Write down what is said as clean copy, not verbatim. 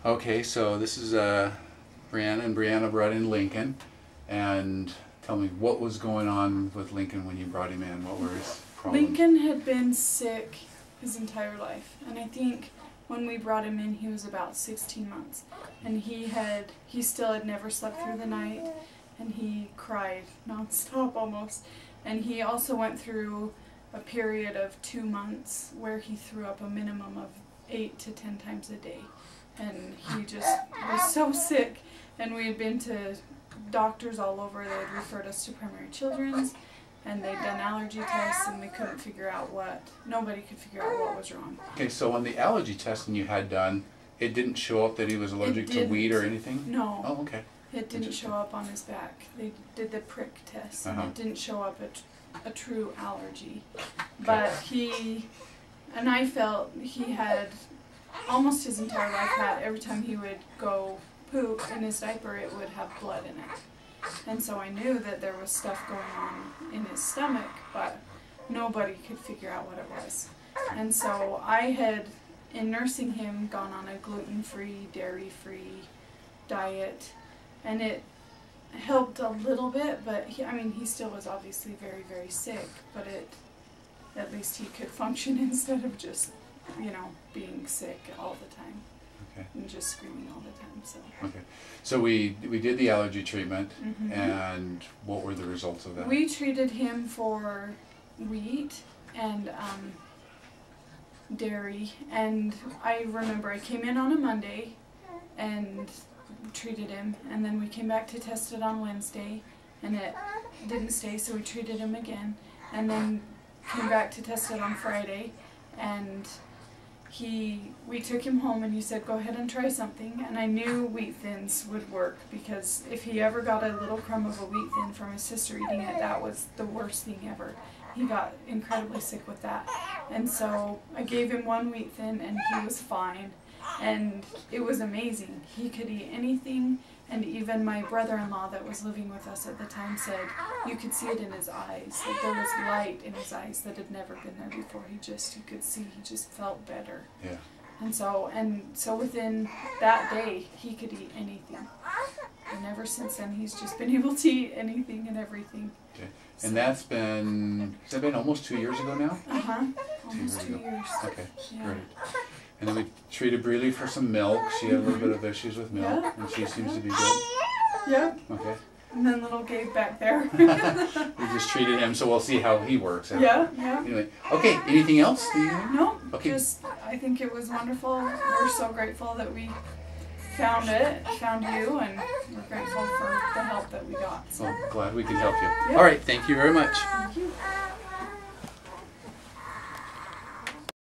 Okay, so this is Brianna, and Brianna brought in Lincoln. And tell me, what was going on with Lincoln when you brought him in? What were his problems? Lincoln had been sick his entire life, and I think when we brought him in he was about 16 months, and he still had never slept through the night, and he cried nonstop almost, and he also went through a period of 2 months where he threw up a minimum of 8 to 10 times a day, and he just was so sick, and we had been to doctors all over. They had referred us to Primary Children's, and they'd done allergy tests, and we couldn't figure out nobody could figure out what was wrong. Okay, so on the allergy testing you had done, it didn't show up that he was allergic to wheat or anything? No. Oh, okay. It didn't show up on his back. They did the prick test, and it didn't show up a true allergy. But I felt he had, almost his entire life every time he would go poop in his diaper, it would have blood in it. And so I knew that there was stuff going on in his stomach, but nobody could figure out what it was. And so I had, in nursing him, gone on a gluten-free, dairy-free diet, and it helped a little bit, but he still was obviously very, very sick, but at least he could function instead of just, being sick all the time. Okay. And just screaming all the time. So. Okay. So we did the allergy treatment, and what were the results of that? We treated him for wheat and dairy, and I remember I came in on a Monday and treated him, and then we came back to test it on Wednesday, and it didn't stay, so we treated him again, and then came back to test it on Friday, and we took him home, and he said, go ahead and try something, and I knew wheat thins would work, because if he ever got a little crumb of a wheat thin from his sister eating it, that was the worst thing ever. He got incredibly sick with that, and so I gave him one wheat thin, and he was fine, and it was amazing. He could eat anything, and even my brother-in-law that was living with us at the time said you could see it in his eyes, like there was light in his eyes that had never been there before. You could see he just felt better. Yeah. And so within that day he could eat anything, and ever since then he's just been able to eat anything and everything. Okay. And has that been almost 2 years ago now? Almost 2 years. Okay, yeah. Great. And then we treated Breely for some milk. She had a little bit of issues with milk, and she seems to be good. Yeah. Okay. And then little Gabe back there. We just treated him, so we'll see how he works. Yeah. Anyway, okay, anything else? No, okay. I think it was wonderful. We're so grateful that we found you, and we're grateful for the help that we got. So. Well, glad we could help you. Yep. All right, thank you very much. Thank you.